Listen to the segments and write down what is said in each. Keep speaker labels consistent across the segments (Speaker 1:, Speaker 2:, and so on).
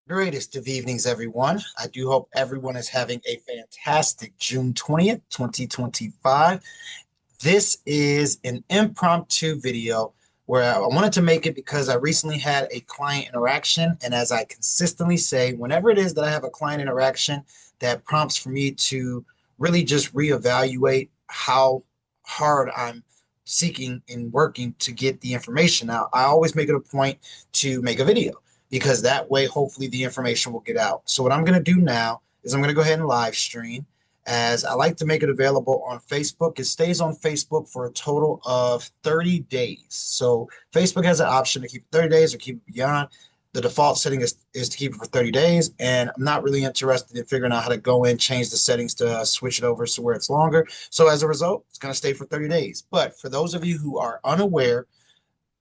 Speaker 1: Greatest of evenings, everyone. I do hope everyone is having a fantastic June 20th, 2025. This is an impromptu video where I wanted to make it because I recently had a client interaction. And as I consistently say, whenever it is that I have a client interaction that prompts for me to really just reevaluate how hard I'm seeking and working to get the information out, I always make it a point to make a video because that way, hopefully, the information will get out. So, what I'm going to do now is I'm going to go ahead and live stream as I like to make it available on Facebook. It stays on Facebook for a total of 30 days. So Facebook has an option to keep it 30 days or keep it beyond. The default setting is to keep it for 30 days. And I'm not really interested in figuring out how to go in, change the settings to switch it over so where it's longer. So as a result, it's going to stay for 30 days. But for those of you who are unaware,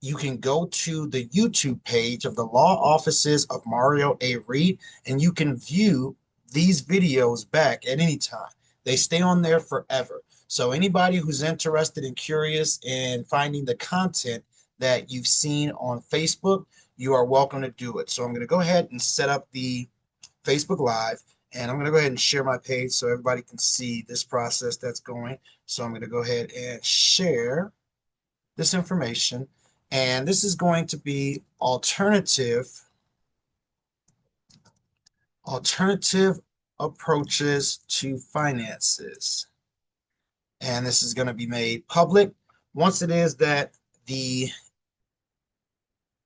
Speaker 1: you can go to the YouTube page of the Law Offices of Mario A. Reed, and you can view these videos back at any time. They stay on there forever. So anybody who's interested and curious in finding the content that you've seen on Facebook, you are welcome to do it. So I'm going to go ahead and set up the Facebook Live, and I'm going to go ahead and share my page so everybody can see this process that's going. So I'm going to go ahead and share this information. And this is going to be alternative approaches to finances. And this is going to be made public. Once it is that the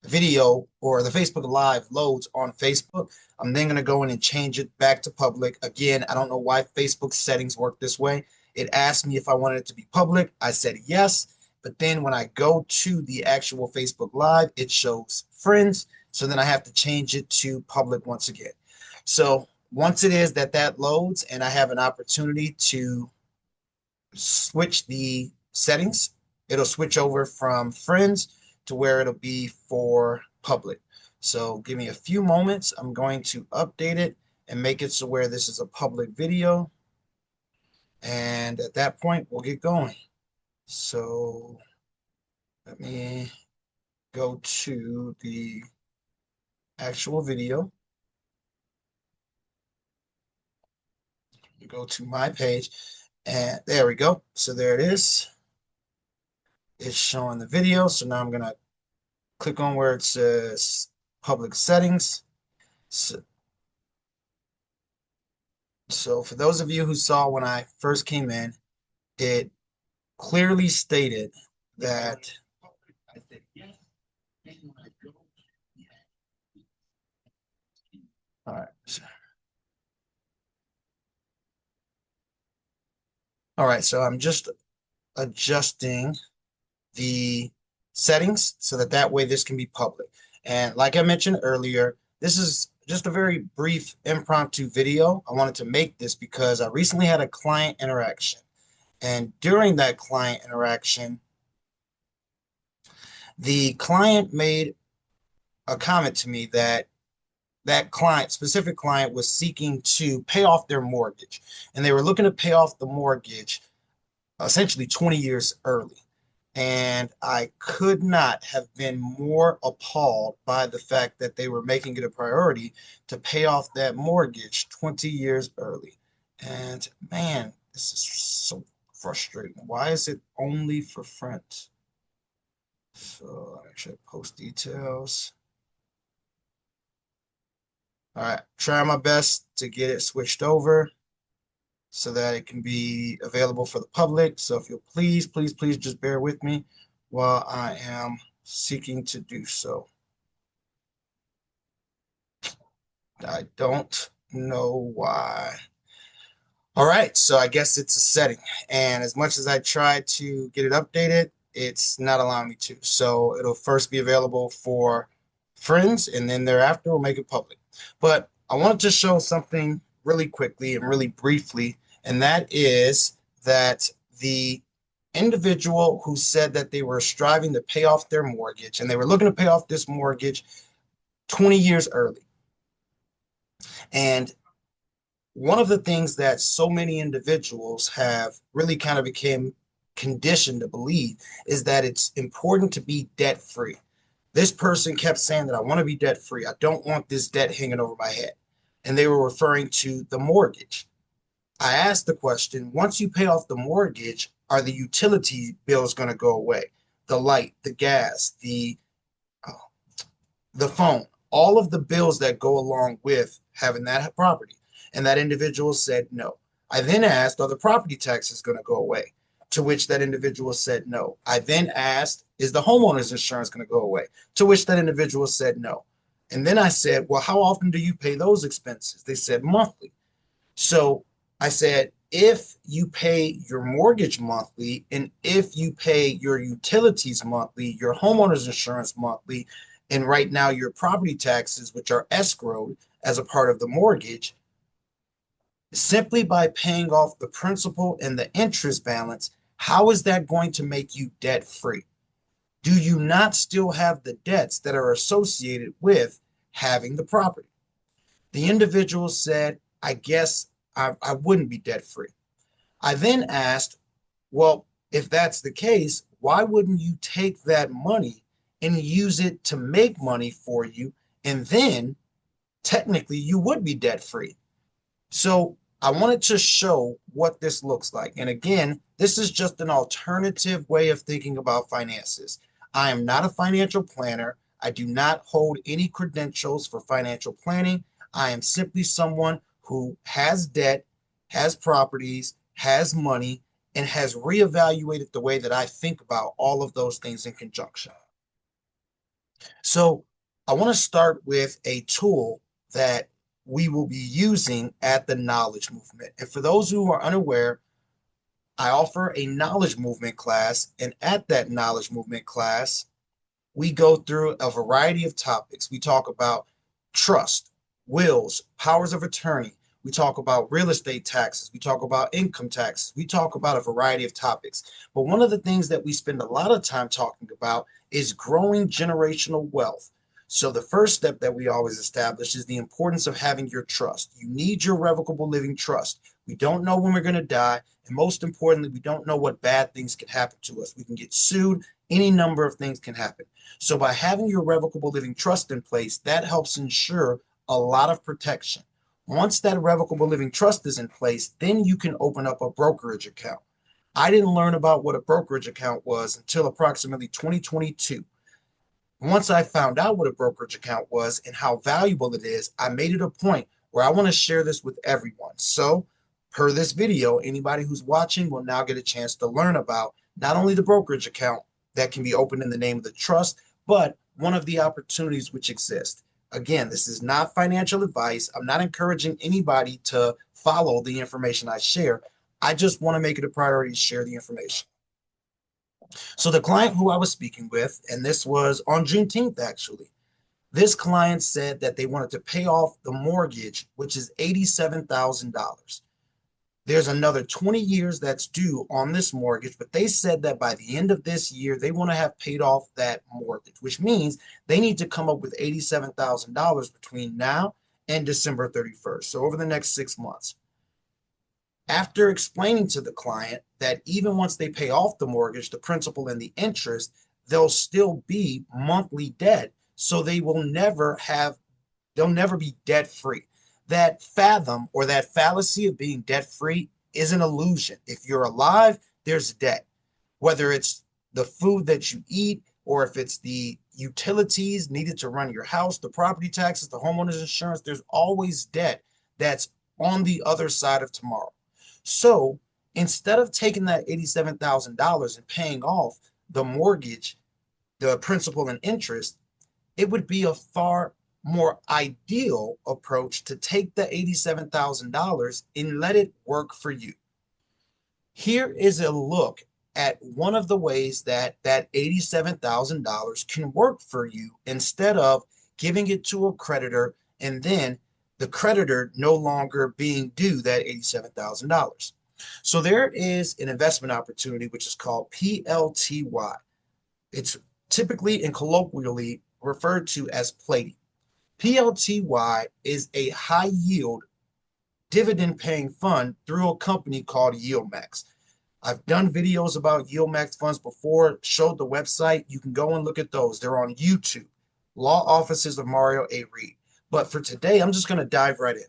Speaker 1: video or the Facebook Live loads on Facebook, I'm then going to go in and change it back to public. Again, I don't know why Facebook settings work this way. It asked me if I wanted it to be public. I said yes. But then when I go to the actual Facebook Live, it shows friends. So then I have to change it to public once again. So once it is that that loads and I have an opportunity to switch the settings, it'll switch over from friends to where it'll be for public. So give me a few moments. I'm going to update it and make it so where this is a public video. And at that point, we'll get going. So let me go to the actual video. Go to my page, and there we go. So there it is. It's showing the video. So now I'm going to click on where it says public settings. So for those of you who saw when I first came in, it clearly stated that all right. All right, so I'm just adjusting the settings so that way this can be public. And like I mentioned earlier, this is just a very brief impromptu video. I wanted to make this because I recently had a client interaction. And during that client interaction, the client made a comment to me that specific client was seeking to pay off their mortgage. And they were looking to pay off the mortgage essentially 20 years early. And I could not have been more appalled by the fact that they were making it a priority to pay off that mortgage 20 years early. And man, this is so frustrating. Why is it only for friends? So I check post details. All right, try my best to get it switched over so that it can be available for the public. So if you'll please just bear with me while I am seeking to do so. I don't know why. All right, so I guess it's a setting. And as much as I try to get it updated, it's not allowing me to. So it'll first be available for friends, and then thereafter we'll make it public. But I wanted to show something really quickly and really briefly, and that is that the individual who said that they were striving to pay off their mortgage and they were looking to pay off this mortgage 20 years early. And one of the things that so many individuals have really kind of became conditioned to believe is that it's important to be debt free. This person kept saying that I want to be debt free. I don't want this debt hanging over my head. And they were referring to the mortgage. I asked the question, once you pay off the mortgage, are the utility bills going to go away? The light, the gas, uh, the phone, all of the bills that go along with having that property. And that individual said no. I then asked, are the property taxes going to go away? To which that individual said no. I then asked, is the homeowner's insurance going to go away? To which that individual said no. And then I said, well, how often do you pay those expenses? They said monthly. So I said, if you pay your mortgage monthly and if you pay your utilities monthly, your homeowner's insurance monthly, and right now your property taxes, which are escrowed as a part of the mortgage, simply by paying off the principal and the interest balance, how is that going to make you debt free? Do you not still have the debts that are associated with having the property? The individual said, I guess I wouldn't be debt free. I then asked, well, if that's the case, why wouldn't you take that money and use it to make money for you? And then technically you would be debt free. So I wanted to show what this looks like. And again, this is just an alternative way of thinking about finances. I am not a financial planner. I do not hold any credentials for financial planning. I am simply someone who has debt, has properties, has money, and has reevaluated the way that I think about all of those things in conjunction. So I want to start with a tool that we will be using at the Knowledge Movement. And for those who are unaware, I offer a Knowledge Movement class. And at that Knowledge Movement class, we go through a variety of topics. We talk about trust, wills, powers of attorney. We talk about real estate taxes. We talk about income taxes. We talk about a variety of topics. But one of the things that we spend a lot of time talking about is growing generational wealth. So the first step that we always establish is the importance of having your trust. You need your revocable living trust. We don't know when we're going to die. And most importantly, we don't know what bad things can happen to us. We can get sued. Any number of things can happen. So by having your revocable living trust in place, that helps ensure a lot of protection. Once that revocable living trust is in place, then you can open up a brokerage account. I didn't learn about what a brokerage account was until approximately 2022. Once I found out what a brokerage account was and how valuable it is, I made it a point where I want to share this with everyone. So per this video, anybody who's watching will now get a chance to learn about not only the brokerage account that can be opened in the name of the trust, but one of the opportunities which exist. Again, this is not financial advice. I'm not encouraging anybody to follow the information I share. I just want to make it a priority to share the information. So the client who I was speaking with, and this was on Juneteenth actually, this client said that they wanted to pay off the mortgage, which is $87,000. There's another 20 years that's due on this mortgage, but they said that by the end of this year, they want to have paid off that mortgage, which means they need to come up with $87,000 between now and December 31st. So over the next 6 months. After explaining to the client that even once they pay off the mortgage, the principal and the interest, they'll still be monthly debt. So they'll never be debt free. That fathom or that fallacy of being debt free is an illusion. If you're alive, there's debt, whether it's the food that you eat or if it's the utilities needed to run your house, the property taxes, the homeowner's insurance, there's always debt that's on the other side of tomorrow. So instead of taking that $87,000 and paying off the mortgage, the principal and interest, it would be a far more ideal approach to take the $87,000 and let it work for you. Here is a look at one of the ways that that $87,000 can work for you instead of giving it to a creditor and then the creditor no longer being due that $87,000. So there is an investment opportunity which is called PLTY. It's typically and colloquially referred to as plating. PLTY is a high yield dividend paying fund through a company called YieldMax. I've done videos about yield max funds before, showed the website. You can go and look at those. They're on YouTube. Law Offices of Mario A. Reed. But for today, I'm just going to dive right in.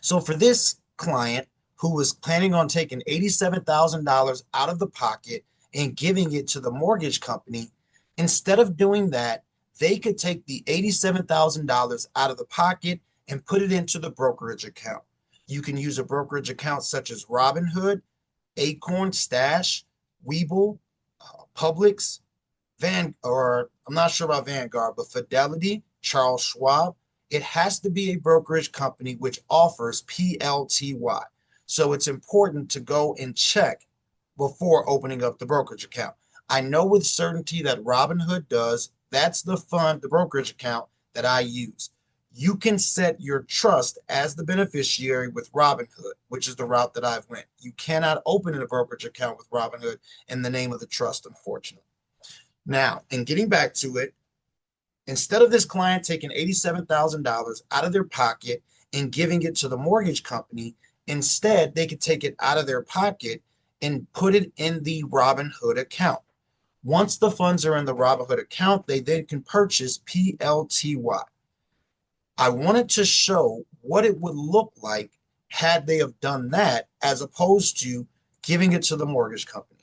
Speaker 1: So for this client who was planning on taking $87,000 out of the pocket and giving it to the mortgage company, instead of doing that, they could take the $87,000 out of the pocket and put it into the brokerage account. You can use a brokerage account such as Robinhood, Acorn, Stash, Webull, Publix, or I'm not sure about Vanguard, but Fidelity, Charles Schwab. It has to be a brokerage company which offers PLTY. So it's important to go and check before opening up the brokerage account. I know with certainty that Robinhood does. That's the fund, the brokerage account that I use. You can set your trust as the beneficiary with Robinhood, which is the route that I've went. You cannot open a brokerage account with Robinhood in the name of the trust, unfortunately. Now, in getting back to it, instead of this client taking $87,000 out of their pocket and giving it to the mortgage company, instead they could take it out of their pocket and put it in the Robinhood account. Once the funds are in the Robinhood account, they then can purchase PLTY. I wanted to show what it would look like had they have done that as opposed to giving it to the mortgage company.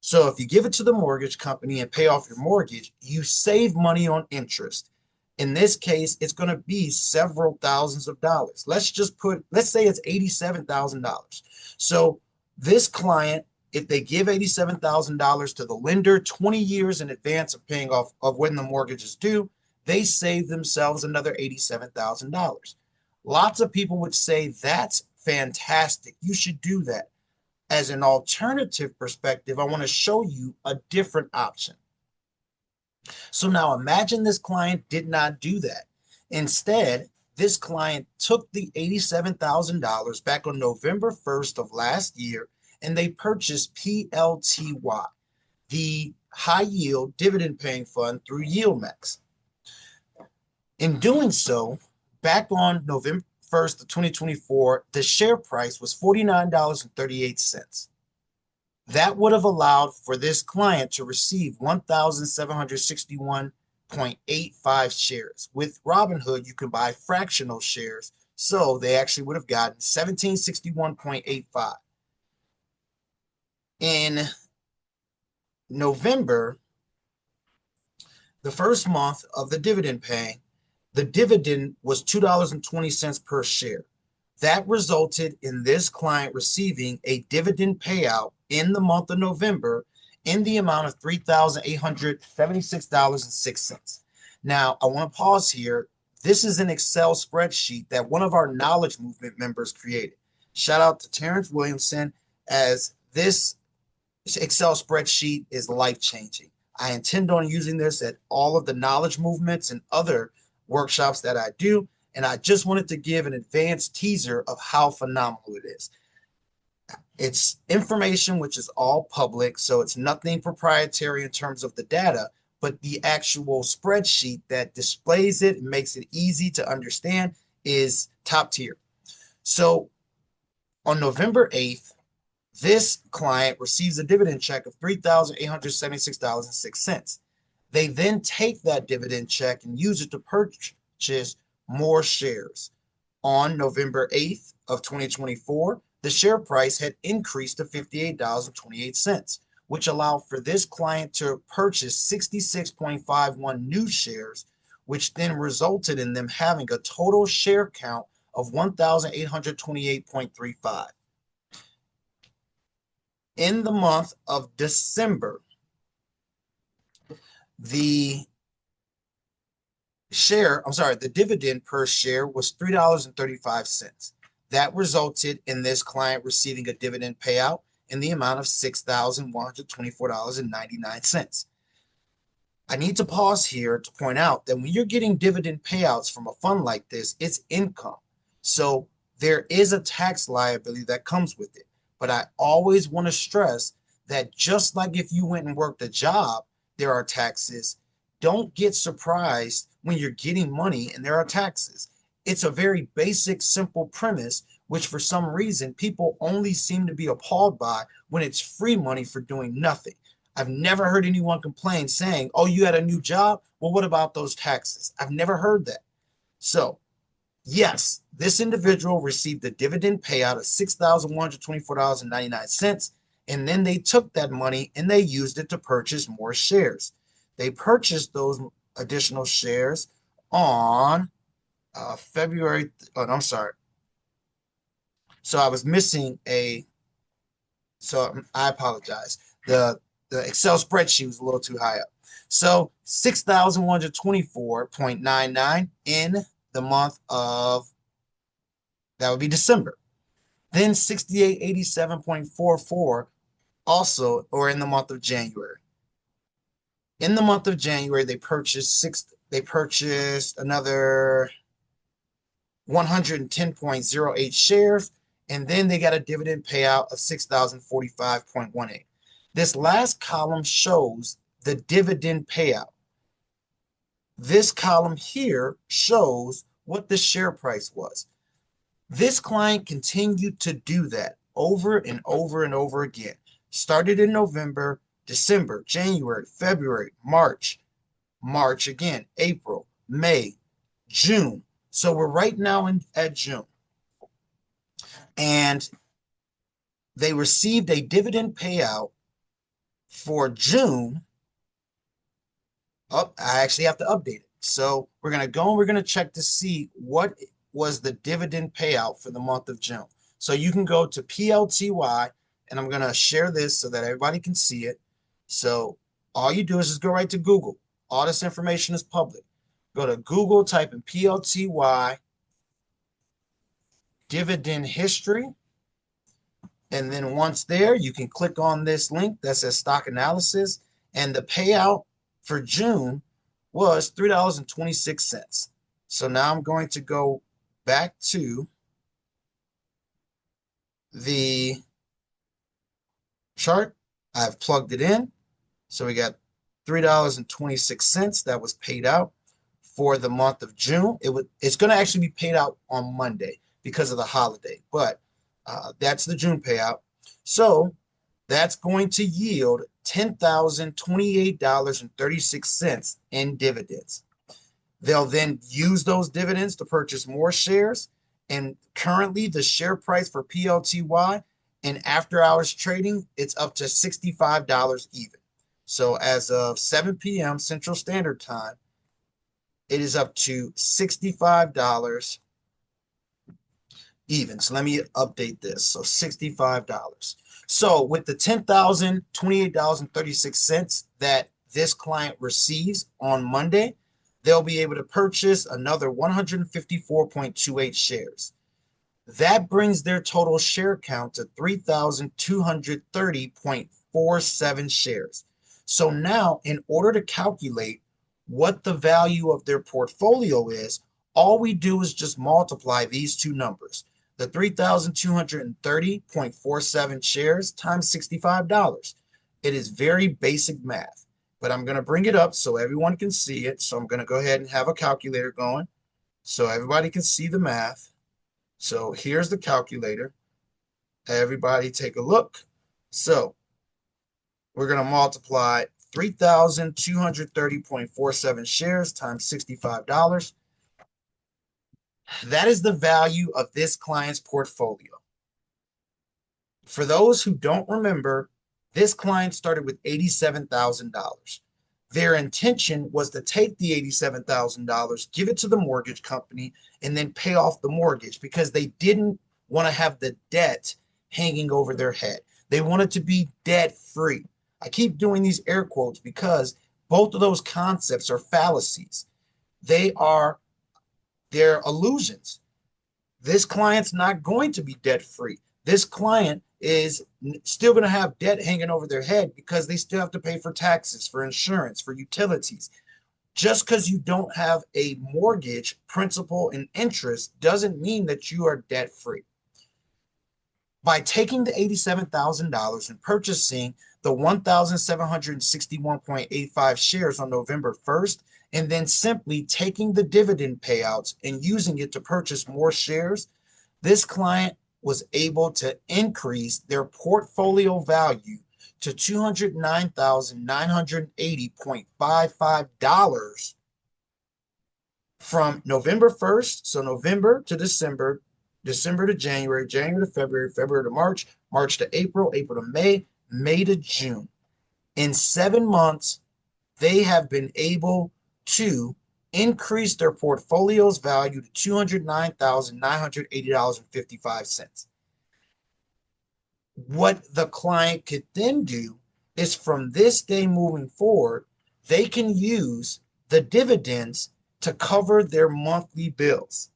Speaker 1: So if you give it to the mortgage company and pay off your mortgage, you save money on interest. In this case, it's going to be several thousands of dollars. Let's say it's $87,000. So this client, if they give $87,000 to the lender 20 years in advance of paying off of when the mortgage is due, they save themselves another $87,000. Lots of people would say that's fantastic. You should do that. As an alternative perspective, I want to show you a different option. So now imagine this client did not do that. Instead, this client took the $87,000 back on November 1st of last year, and they purchased PLTY, the high yield dividend paying fund through YieldMax. In doing so, back on November 1st of 2024, the share price was $49.38. That would have allowed for this client to receive 1,761.85 shares. With Robinhood, you can buy fractional shares, so they actually would have gotten 1,761.85. In November, the first month of the dividend paying, the dividend was $2.20 per share. That resulted in this client receiving a dividend payout in the month of November in the amount of $3,876.06. Now, I want to pause here. This is an Excel spreadsheet that one of our Knowledge Movement members created. Shout out to Terrence Williamson, as this Excel spreadsheet is life-changing. I intend on using this at all of the knowledge movements and other workshops that I do, and I just wanted to give an advanced teaser of how phenomenal it is. It's information which is all public, so it's nothing proprietary in terms of the data, but the actual spreadsheet that displays it and makes it easy to understand is top tier. So on November 8th, this client receives a dividend check of $3,876.06. They then take that dividend check and use it to purchase more shares. On November 8th of 2024, the share price had increased to $58.28, which allowed for this client to purchase 66.51 new shares, which then resulted in them having a total share count of 1,828.35. In the month of December, the dividend per share was $3.35. That resulted in this client receiving a dividend payout in the amount of $6,124.99. I need to pause here to point out that when you're getting dividend payouts from a fund like this, it's income. So there is a tax liability that comes with it. But I always want to stress that just like if you went and worked a job, there are taxes. Don't get surprised when you're getting money and there are taxes. It's a very basic, simple premise which for some reason people only seem to be appalled by when it's free money for doing nothing. I've never heard anyone complain saying, oh, you had a new job? Well, what about those taxes? I've never heard that. So, yes, this individual received a dividend payout of $6,124.99. And then they took that money and they used it to purchase more shares. They purchased those additional shares on February. Oh, no, I'm sorry. So I was missing a. So I apologize. The Excel spreadsheet was a little too high up. So 6,124.99 in the month of, that would be December. Then 6887.44 also, or in the month of January. In the month of January, they purchased another 110.08 shares, and then they got a dividend payout of 6,045.18. This last column shows the dividend payout. This column here shows what the share price was. This client continued to do that over and over and over again. Started in November, December, January, February, March again, April, May, June. So we're right now at June. And they received a dividend payout for June. Oh, I actually have to update it. So we're going to go and we're going to check to see what was the dividend payout for the month of June. So you can go to PLTY, and I'm going to share this so that everybody can see it. So all you do is just go right to Google. All this information is public. Go to Google, type in PLTY dividend history. And then once there, you can click on this link that says stock analysis. And the payout for June was $3.26. So now I'm going to go back to the chart. I've plugged it in. So we got $3.26 that was paid out for the month of June. It's going to actually be paid out on Monday because of the holiday, but that's the June payout. So that's going to yield $10,028.36 in dividends. They'll then use those dividends to purchase more shares. And currently the share price for PLTY in after hours trading, it's up to $65 even. So as of 7 p.m. Central Standard Time, it is up to $65 even. So let me update this. So $65. So with the $10,028.36 that this client receives on Monday, they'll be able to purchase another 154.28 shares. That brings their total share count to 3,230.47 shares. So now, in order to calculate what the value of their portfolio is, all we do is just multiply these two numbers, the 3,230.47 shares times $65. It is very basic math, but I'm going to bring it up so everyone can see it. So I'm going to go ahead and have a calculator going so everybody can see the math. So here's the calculator. Everybody take a look. So we're going to multiply 3,230.47 shares times $65. That is the value of this client's portfolio. For those who don't remember, this client started with $87,000. Their intention was to take the $87,000, give it to the mortgage company, and then pay off the mortgage because they didn't want to have the debt hanging over their head. They wanted to be debt free. I keep doing these air quotes because both of those concepts are fallacies. They're illusions. This client's not going to be debt free. This client is still going to have debt hanging over their head because they still have to pay for taxes, for insurance, for utilities. Just because you don't have a mortgage, principal, and interest doesn't mean that you are debt free. By taking the $87,000 and purchasing the 1,761.85 shares on November 1st, and then simply taking the dividend payouts and using it to purchase more shares, this client was able to increase their portfolio value to $209,980.55 from November 1st, so November to December, December to January, January to February, February to March, March to April, April to May, May to June. In 7 months, they have been able to increase their portfolio's value to $209,980.55. What the client could then do is from this day moving forward, they can use the dividends to cover their monthly bills,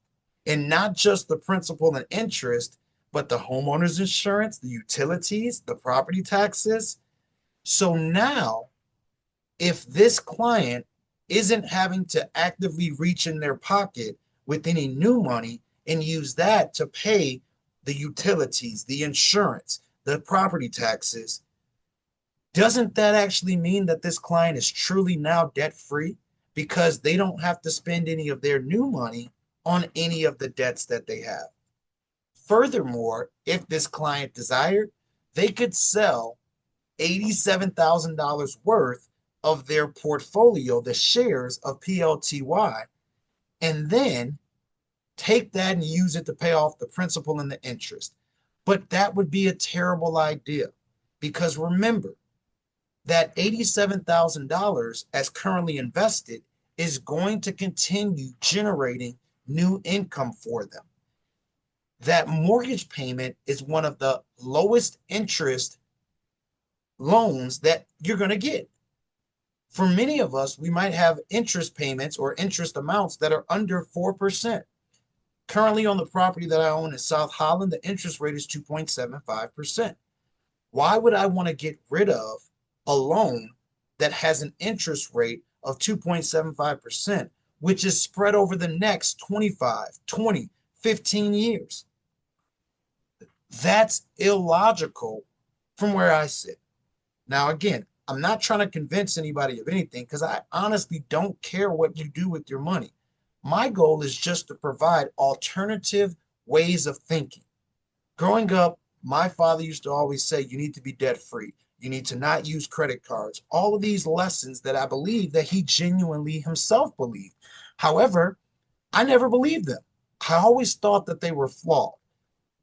Speaker 1: and not just the principal and interest, but the homeowner's insurance, the utilities, the property taxes. So now, if this client isn't having to actively reach in their pocket with any new money and use that to pay the utilities, the insurance, the property taxes, doesn't that actually mean that this client is truly now debt free because they don't have to spend any of their new money on any of the debts that they have? Furthermore, if this client desired, they could sell $87,000 worth of their portfolio, the shares of PLTY, and then take that and use it to pay off the principal and the interest. But that would be a terrible idea because remember that $87,000 as currently invested is going to continue generating new income for them. That mortgage payment is one of the lowest interest loans that you're going to get. For many of us, we might have interest payments or interest amounts that are under 4%. Currently on the property that I own in South Holland, the interest rate is 2.75%. Why would I want to get rid of a loan that has an interest rate of 2.75%, which is spread over the next 25, 20, 15 years? That's illogical from where I sit. Now, again, I'm not trying to convince anybody of anything because I honestly don't care what you do with your money. My goal is just to provide alternative ways of thinking. Growing up, my father used to always say, you need to be debt free. You need to not use credit cards. All of these lessons that I believe that he genuinely himself believed. However, I never believed them. I always thought that they were flawed.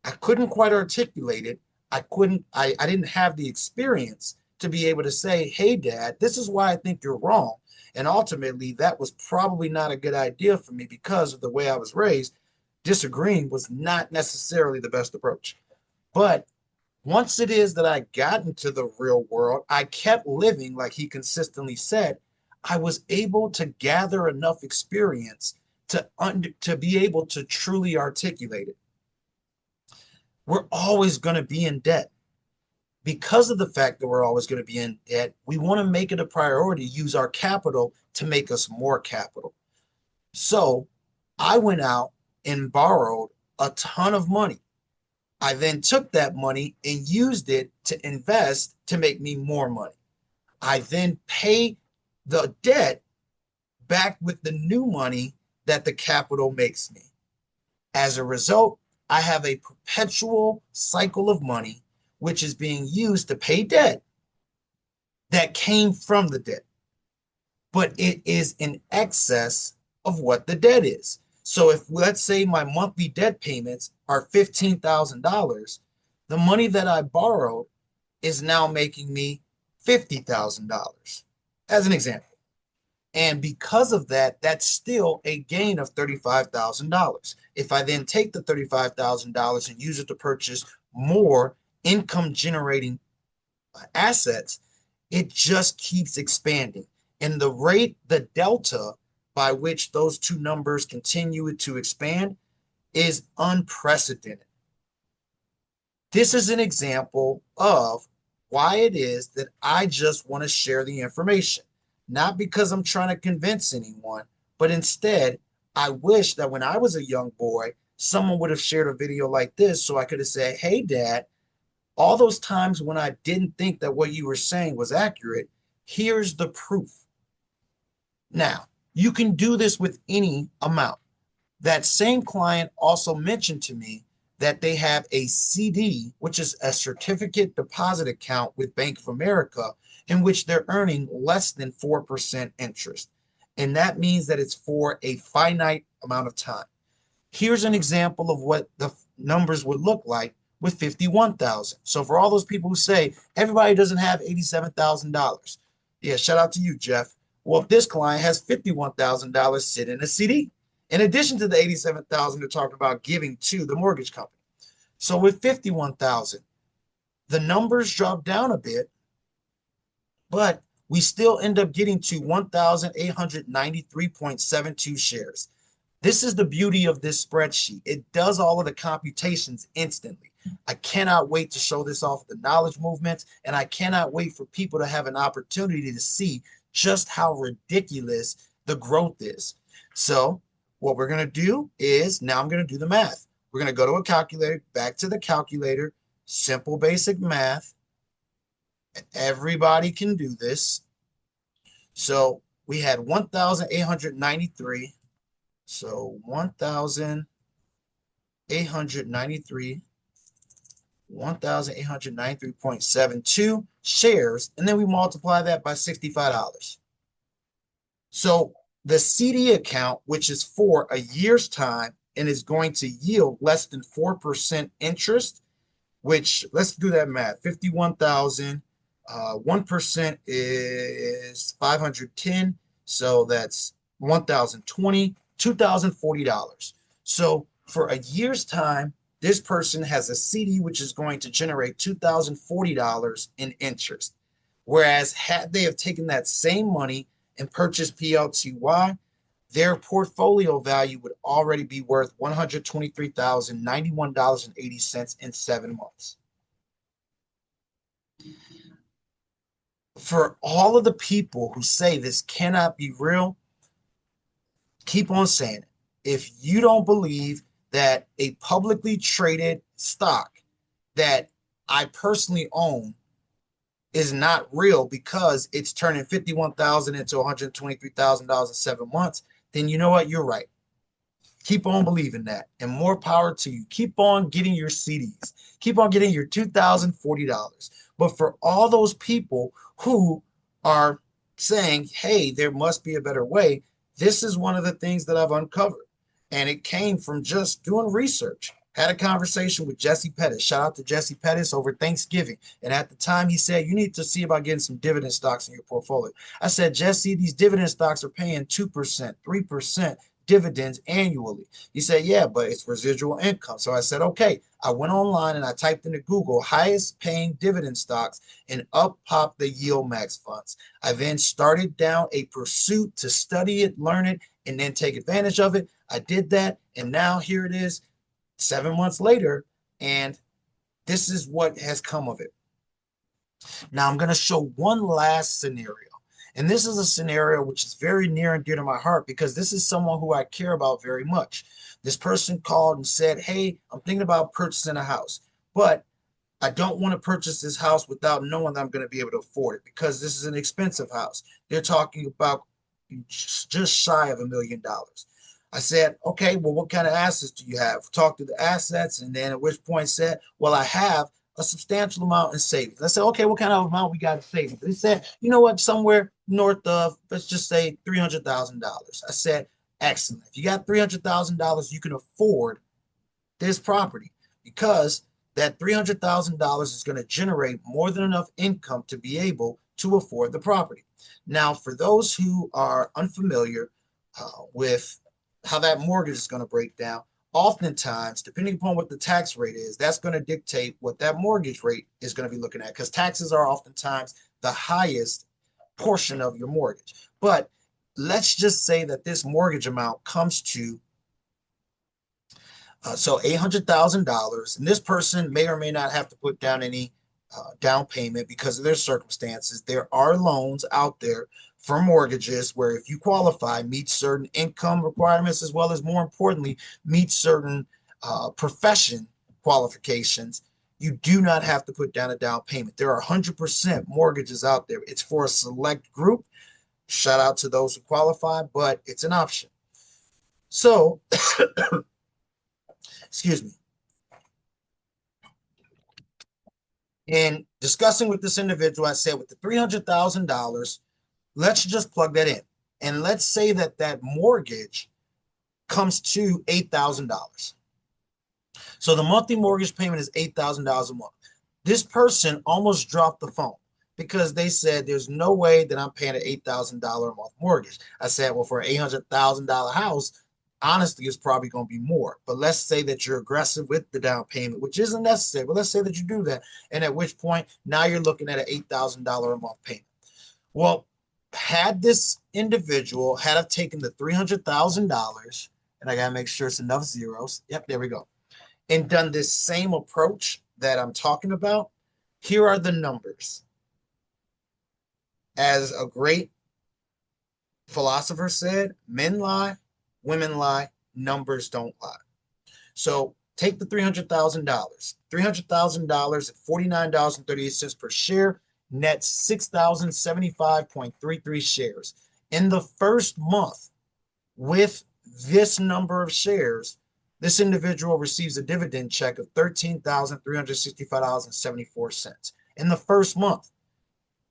Speaker 1: I couldn't quite articulate it. I didn't have the experience to be able to say, hey, Dad, this is why I think you're wrong. And ultimately, that was probably not a good idea for me because of the way I was raised. Disagreeing was not necessarily the best approach. But once it is that I got into the real world, I kept living like he consistently said. I was able to gather enough experience to be able to truly articulate it. We're always going to be in debt. Because of the fact that we're always going to be in debt, we want to make it a priority to use our capital to make us more capital. So I went out and borrowed a ton of money. I then took that money and used it to invest to make me more money. I then pay the debt back with the new money that the capital makes me. As a result, I have a perpetual cycle of money which is being used to pay debt that came from the debt, but it is in excess of what the debt is. So if let's say my monthly debt payments are $15,000, the money that I borrowed is now making me $50,000 as an example. And because of that, that's still a gain of $35,000. If I then take the $35,000 and use it to purchase more income generating assets, it just keeps expanding. And the rate, the delta by which those two numbers continue to expand is unprecedented. This is an example of why it is that I just want to share the information. Not because I'm trying to convince anyone, but instead, I wish that when I was a young boy, someone would have shared a video like this so I could have said, hey, Dad, all those times when I didn't think that what you were saying was accurate, here's the proof. Now, you can do this with any amount. That same client also mentioned to me that they have a CD, which is a certificate deposit account with Bank of America, in which they're earning less than 4% interest. And that means that it's for a finite amount of time. Here's an example of what the numbers would look like with 51,000. So for all those people who say everybody doesn't have $87,000, yeah, shout out to you, Jeff. Well, if this client has $51,000 sitting in a CD, in addition to the 87,000 they're talking about giving to the mortgage company. So with 51,000, the numbers drop down a bit, but we still end up getting to 1,893.72 shares. This is the beauty of this spreadsheet. It does all of the computations instantly. I cannot wait to show this off the knowledge movements, and I cannot wait for people to have an opportunity to see just how ridiculous the growth is. So what we're going to do is, now I'm going to do the math. We're going to go to a calculator, back to the calculator, simple basic math. Everybody can do this. So we had 1,893. So 1,893.72 shares, and then we multiply that by $65. So the CD account, which is for a year's time and is going to yield less than 4% interest, which, let's do that math, 51,000, 1% is 510, so that's 1,020, $2,040. So for a year's time, this person has a CD which is going to generate $2,040 in interest. Whereas had they have taken that same money and purchased PLTY, their portfolio value would already be worth $123,091.80 in 7 months. For all of the people who say this cannot be real, keep on saying it. If you don't believe that a publicly traded stock that I personally own is not real because it's turning $51,000 into $123,000 in 7 months, then you know what? You're right. Keep on believing that, and more power to you. Keep on getting your CDs. Keep on getting your $2,040. But for all those people who are saying, hey, there must be a better way, this is one of the things that I've uncovered. And it came from just doing research. Had a conversation with Jesse Pettis. Shout out to Jesse Pettis over Thanksgiving. And at the time, he said, you need to see about getting some dividend stocks in your portfolio. I said, Jesse, these dividend stocks are paying 2%, 3% dividends annually. He said, yeah, but it's residual income. So I said, okay. I went online and I typed into Google highest paying dividend stocks, and up popped the Yield Max funds. I then started down a pursuit to study it, learn it, and then take advantage of it. I did that, and now here it is 7 months later, and this is what has come of it. Now I'm going to show one last scenario. And this is a scenario which is very near and dear to my heart because this is someone who I care about very much. This person called and said, hey, I'm thinking about purchasing a house, but I don't want to purchase this house without knowing that I'm going to be able to afford it because this is an expensive house. They're talking about just shy of $1 million. I said, okay, well, what kind of assets do you have? Talk to the assets, and then at which point said, well, I have a substantial amount in savings. I said, okay, what kind of amount we got in savings? They said, you know what, somewhere north of, let's just say $300,000. I said, excellent. If you got $300,000, you can afford this property because that $300,000 is going to generate more than enough income to be able to afford the property. Now, for those who are unfamiliar with how that mortgage is going to break down, oftentimes, depending upon what the tax rate is, that's going to dictate what that mortgage rate is going to be looking at because taxes are oftentimes the highest portion of your mortgage. But let's just say that this mortgage amount comes to so $800,000, and this person may or may not have to put down any down payment because of their circumstances. There are loans out there for mortgages where if you qualify, meet certain income requirements as well as, more importantly, meet certain profession qualifications, you do not have to put down a down payment. There are 100% mortgages out there. It's for a select group. Shout out to those who qualify, but it's an option. So, excuse me. In discussing with this individual, I said with the $300,000, let's just plug that in. And let's say that that mortgage comes to $8,000. So the monthly mortgage payment is $8,000 a month. This person almost dropped the phone because they said there's no way that I'm paying an $8,000 a month mortgage. I said, well, for an $800,000 house, honestly, it's probably going to be more. But let's say that you're aggressive with the down payment, which isn't necessary. But let's say that you do that. And at which point, now you're looking at an $8,000 a month payment. Well, had this individual had have taken the $300,000, and I got to make sure it's enough zeros. Yep, there we go, and done this same approach that I'm talking about, here are the numbers. As a great philosopher said, men lie, women lie, numbers don't lie. So take the $300,000. $300,000 at $49.38 per share, nets 6,075.33 shares. In the first month, with this number of shares, this individual receives a dividend check of $13,365.74 in the first month.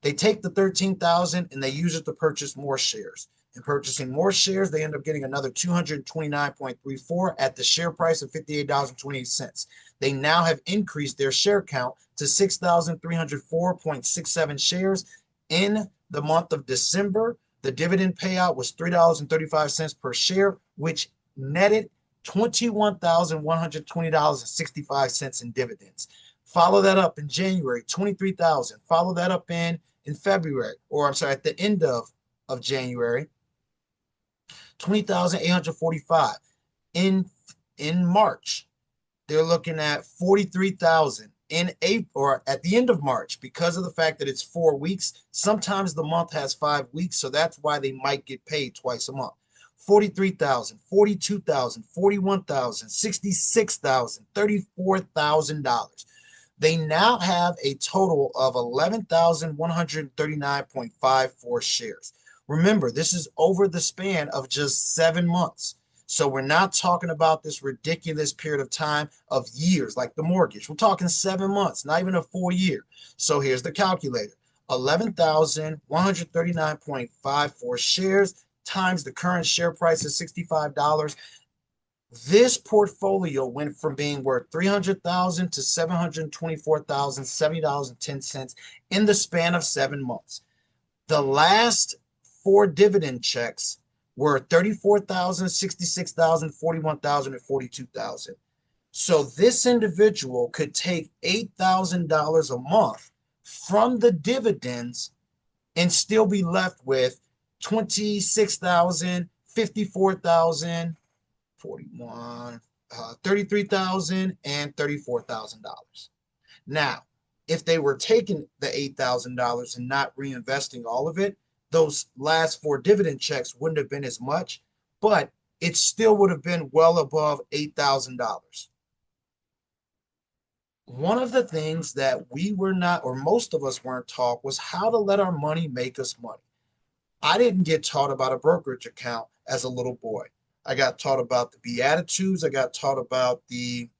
Speaker 1: They take the $13,000 and they use it to purchase more shares. In purchasing more shares, they end up getting another 229.34 at the share price of $58.28. They now have increased their share count to 6,304.67 shares. In the month of December, the dividend payout was $3.35 per share, which netted $21,120.65 in dividends. Follow that up in January, 23,000. Follow that up in February, or I'm sorry, at the end of January, 20,845. In March, they're looking at 43,000. In April, or at the end of March, because of the fact that it's 4 weeks, sometimes the month has 5 weeks, so that's why they might get paid twice a month. 43,000, 42,000, 41,000, 66,000, $34,000. They now have a total of 11,139.54 shares. Remember, this is over the span of just 7 months. So we're not talking about this ridiculous period of time of years like the mortgage. We're talking 7 months, not even a full year. So here's the calculator. 11,139.54 shares times the current share price is $65. This portfolio went from being worth $300,000 to $724,070.10 in the span of 7 months. The last 4 dividend checks were 34,000, 66,000, 41,000, and 42,000. So this individual could take $8,000 a month from the dividends and still be left with 26,000, 54,000, 41, 33,000, and $34,000. Now, if they were taking the $8,000 and not reinvesting all of it, those last 4 dividend checks wouldn't have been as much, but it still would have been well above $8,000. One of the things that we were not, or most of us weren't taught, was how to let our money make us money. I didn't get taught about a brokerage account as a little boy. I got taught about the Beatitudes. I got taught about the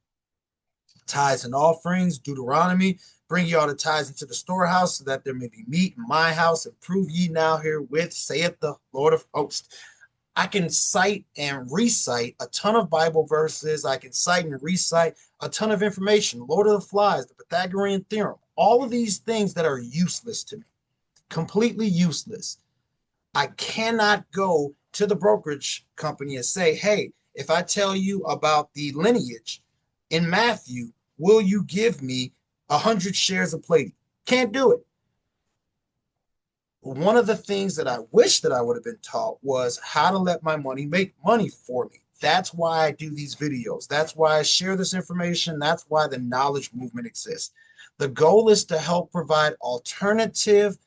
Speaker 1: tithes and offerings, Deuteronomy. Bring ye all the tithes into the storehouse so that there may be meat in my house, and prove ye now herewith, saith the Lord of hosts. I can cite and recite a ton of Bible verses. I can cite and recite a ton of information. Lord of the Flies, the Pythagorean theorem, all of these things that are useless to me, completely useless. I cannot go to the brokerage company and say, hey, if I tell you about the lineage in Matthew, will you give me 100 shares of Palladium? Can't do it. One of the things that I wish that I would have been taught was how to let my money make money for me. That's why I do these videos. That's why I share this information. That's why the knowledge movement exists. The goal is to help provide alternative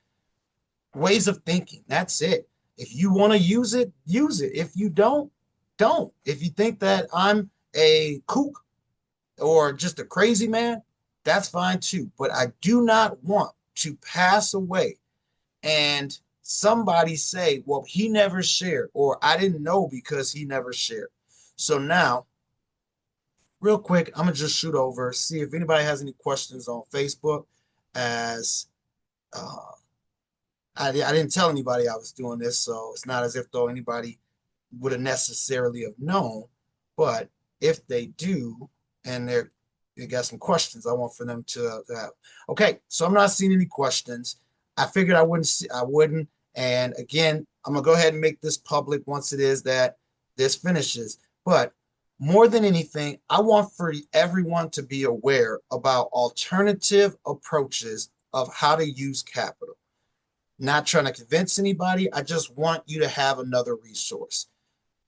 Speaker 1: ways of thinking. That's it. If you want to use it, use it. If you don't, don't. If you think that I'm a kook or just a crazy man, that's fine too. But I do not want to pass away and somebody say, well, he never shared, or I didn't know because he never shared. So now, real quick, I'm going to just shoot over, see if anybody has any questions on Facebook. as uh, I didn't tell anybody I was doing this, so it's not as if though anybody would have necessarily have known. But if they do, and they got some questions, I want for them to have. Okay, so I'm not seeing any questions. I figured I wouldn't. And again, I'm gonna go ahead and make this public once it is that this finishes. But more than anything, I want for everyone to be aware about alternative approaches of how to use capital. Not trying to convince anybody. I just want you to have another resource.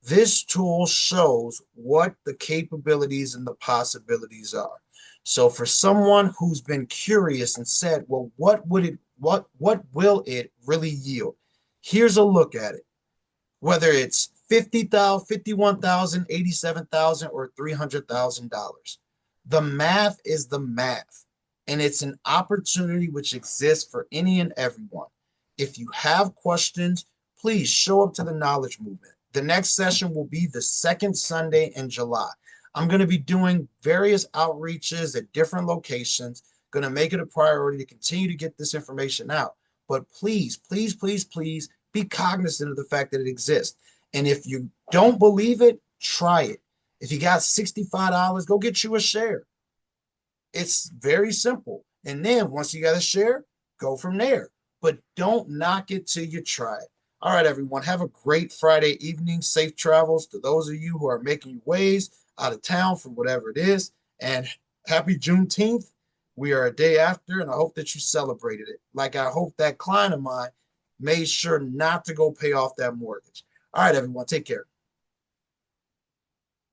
Speaker 1: This tool shows what the capabilities and the possibilities are. So for someone who's been curious and said, well, what will it really yield? Here's a look at it. Whether it's 50,000, 51,000, 87,000, or $300,000. The math is the math, and it's an opportunity which exists for any and everyone. If you have questions, please show up to the Knowledge Movement. The next session will be the second Sunday in July. I'm going to be doing various outreaches at different locations, going to make it a priority to continue to get this information out. But please, please, please, please be cognizant of the fact that it exists. And if you don't believe it, try it. If you got $65, go get you a share. It's very simple. And then once you got a share, go from there. But don't knock it till you try it. All right, everyone. Have a great Friday evening. Safe travels to those of you who are making your ways out of town for whatever it is. And happy Juneteenth. We are a day after, and I hope that you celebrated it. Like I hope that client of mine made sure not to go pay off that mortgage. All right, everyone. Take care.